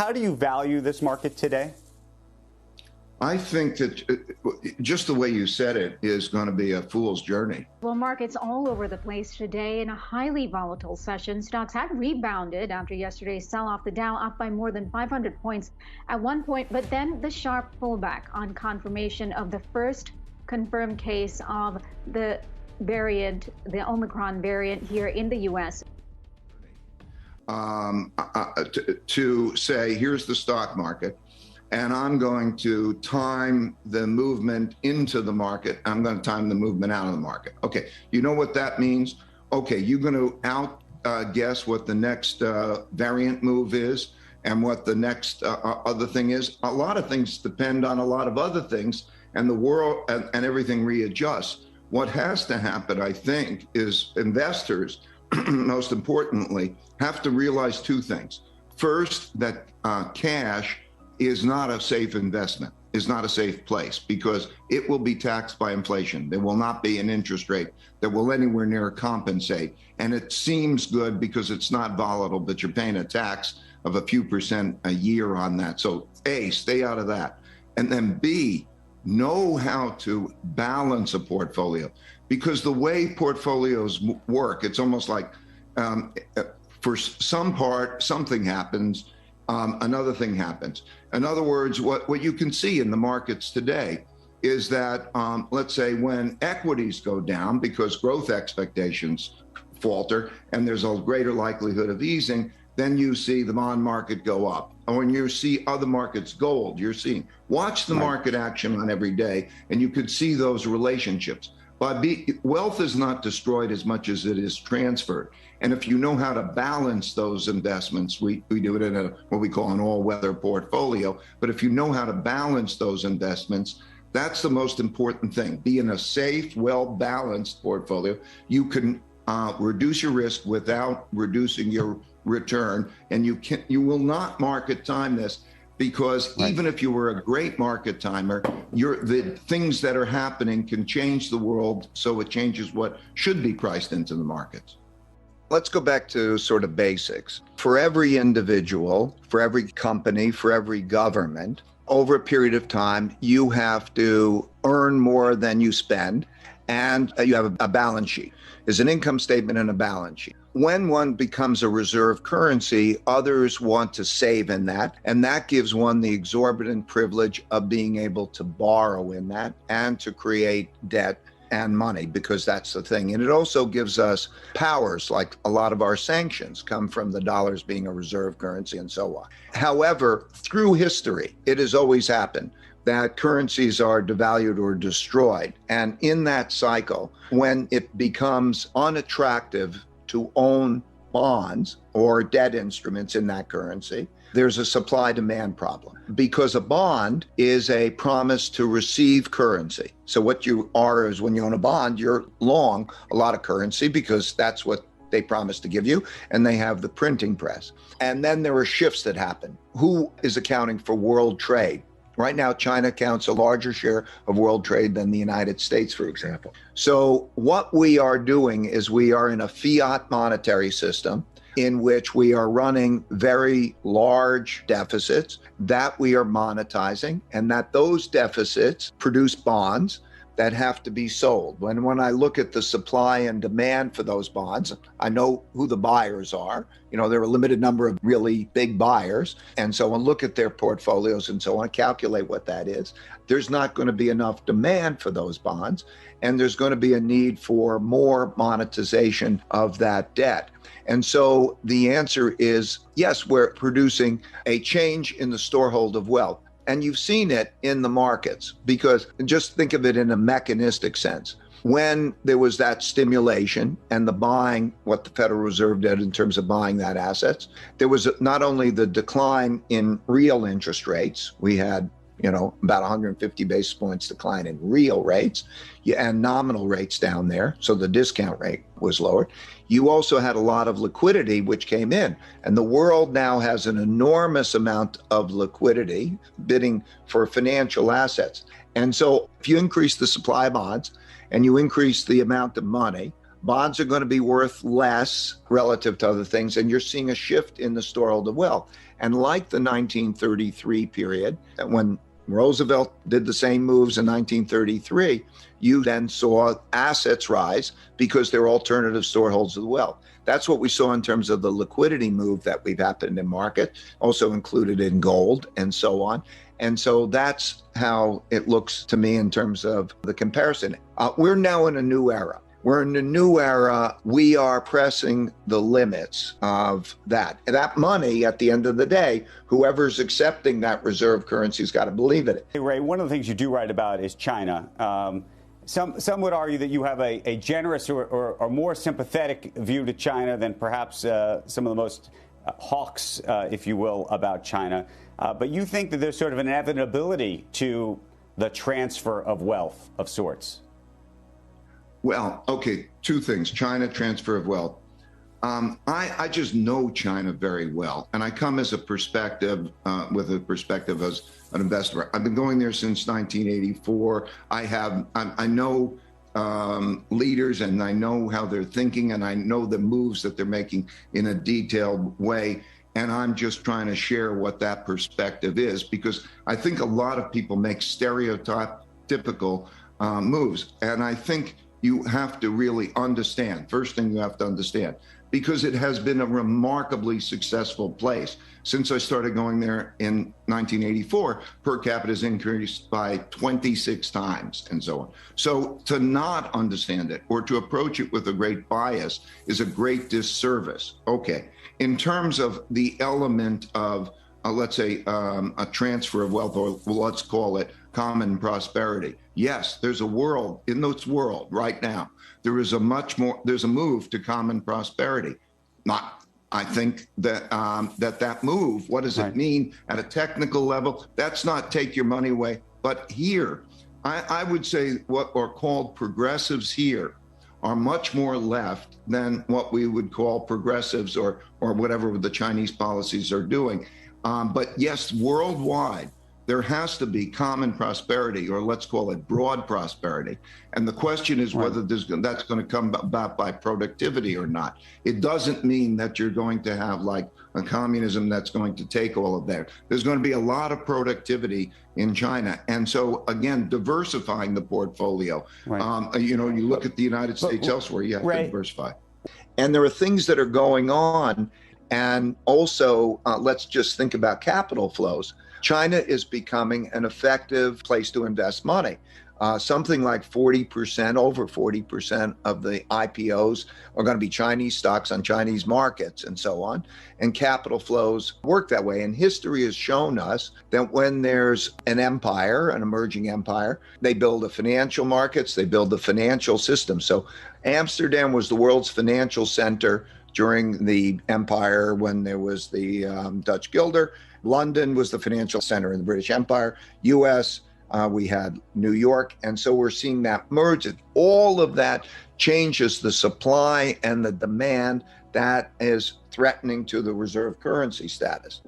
How do you value this market today? I think that just the way you said it is going to be a fool's journey. Well, markets all over the place today in a highly volatile session. Stocks had rebounded after yesterday's sell-off. The Dow up by more than 500 points at one point, but then the sharp pullback on confirmation of the first confirmed case of the variant, the Omicron variant here in the U.S. To say, here's the stock market, and I'm going to time the movement into the market. I'm going to time the movement out of the market. Okay, you know what that means? Okay, you're going to guess what the next variant move is and what the next other thing is. A lot of things depend on a lot of other things, and the world and everything readjusts. What has to happen, I think, is investors, most importantly, have to realize two things. First, that cash is not a safe investment, is not a safe place, because it will be taxed by inflation. There will not be an interest rate that will anywhere near compensate. And it seems good because it's not volatile, but you're paying a tax of a few percent a year on that. So A, stay out of that. And then B, know how to balance a portfolio, because the way portfolios work, it's almost like for some part, something happens, another thing happens. In other words, what you can see in the markets today is that, let's say when equities go down because growth expectations falter and there's a greater likelihood of easing, then you see the bond market go up. Or when you see other markets, gold, you're seeing. Watch the market action on every day, and you could see those relationships. But wealth is not destroyed as much as it is transferred. And if you know how to balance those investments, we do it in what we call an all-weather portfolio. But if you know how to balance those investments, that's the most important thing. Be in a safe, well-balanced portfolio. You can reduce your risk without reducing your return, and you will not market time this. Because even if you were a great market timer, the things that are happening can change the world, so it changes what should be priced into the markets. Let's go back to sort of basics. For every individual, for every company, for every government, over a period of time, you have to earn more than you spend, and you have a balance sheet. There's an income statement and a balance sheet. When one becomes a reserve currency, others want to save in that, and that gives one the exorbitant privilege of being able to borrow in that and to create debt and money, because that's the thing. And it also gives us powers, like a lot of our sanctions come from the dollars being a reserve currency and so on. However, through history, it has always happened that currencies are devalued or destroyed. And in that cycle, when it becomes unattractive to own bonds or debt instruments in that currency, there's a supply-demand problem, because a bond is a promise to receive currency. So what you are is, when you own a bond, you're long a lot of currency because that's what they promise to give you, and they have the printing press. And then there are shifts that happen. Who is accounting for world trade? Right now, China counts a larger share of world trade than the United States, for example. So what we are doing is we are in a fiat monetary system in which we are running very large deficits that we are monetizing, and that those deficits produce bonds that have to be sold. When I look at the supply and demand for those bonds, I know who the buyers are. You know, there are a limited number of really big buyers. And so I look at their portfolios and so on, calculate what that is. There's not going to be enough demand for those bonds, and there's going to be a need for more monetization of that debt. And so the answer is, yes, we're producing a change in the storehold of wealth. And you've seen it in the markets, because just think of it in a mechanistic sense. When there was that stimulation and the buying, what the Federal Reserve did in terms of buying that assets, there was not only the decline in real interest rates. We had, about 150 basis points decline in real rates, and nominal rates down there. So the discount rate was lowered. You also had a lot of liquidity which came in, and the world now has an enormous amount of liquidity bidding for financial assets. And so if you increase the supply of bonds and you increase the amount of money, bonds are going to be worth less relative to other things, and you're seeing a shift in the storehold of wealth. And like the 1933 period, when Roosevelt did the same moves in 1933, you then saw assets rise because they're alternative storeholds of the wealth. That's what we saw in terms of the liquidity move that we've happened in market, also included in gold and so on. And so that's how it looks to me in terms of the comparison. We're now in a new era. We're in a new era. We are pressing the limits of that. And that money, at the end of the day, whoever's accepting that reserve currency's got to believe in it. Hey, Ray, one of the things you do write about is China. Some would argue that you have a generous or more sympathetic view to China than perhaps some of the most hawks, if you will, about China. But you think that there's sort of an inevitability to the transfer of wealth of sorts. Well, okay, two things. China, transfer of wealth. I just know China very well, and I come as a perspective, with a perspective as an investor. I've been going there since 1984. I know leaders, and I know how they're thinking, and I know the moves that they're making in a detailed way. And I'm just trying to share what that perspective is, because I think a lot of people make stereotypical moves, and I think you have to really understand. First thing you have to understand, because it has been a remarkably successful place. Since I started going there in 1984, per capita has increased by 26 times and so on. So to not understand it or to approach it with a great bias is a great disservice. Okay, in terms of the element of, let's say, a transfer of wealth, or let's call it common prosperity. Yes, there's a world, in this world right now, there's a move to common prosperity. I think that that move, what does it mean at a technical level? That's not take your money away. But here, I would say what are called progressives here are much more left than what we would call progressives or whatever the Chinese policies are doing. But yes, worldwide, there has to be common prosperity, or let's call it broad prosperity. And the question is whether that's going to come about by productivity or not. It doesn't mean that you're going to have like a communism that's going to take all of that. There's going to be a lot of productivity in China. And so, again, diversifying the portfolio. You know, you look at the United States elsewhere, you have to diversify. And there are things that are going on. And also, let's just think about capital flows. China is becoming an effective place to invest money. Something like 40%, over 40% of the IPOs are going to be Chinese stocks on Chinese markets and so on. And capital flows work that way. And history has shown us that when there's an empire, an emerging empire, they build the financial markets, they build the financial system. So Amsterdam was the world's financial center during the empire when there was the Dutch guilder. London was the financial center in the British Empire. US, we had New York. And so we're seeing that merge. All of that changes the supply and the demand that is threatening to the reserve currency status.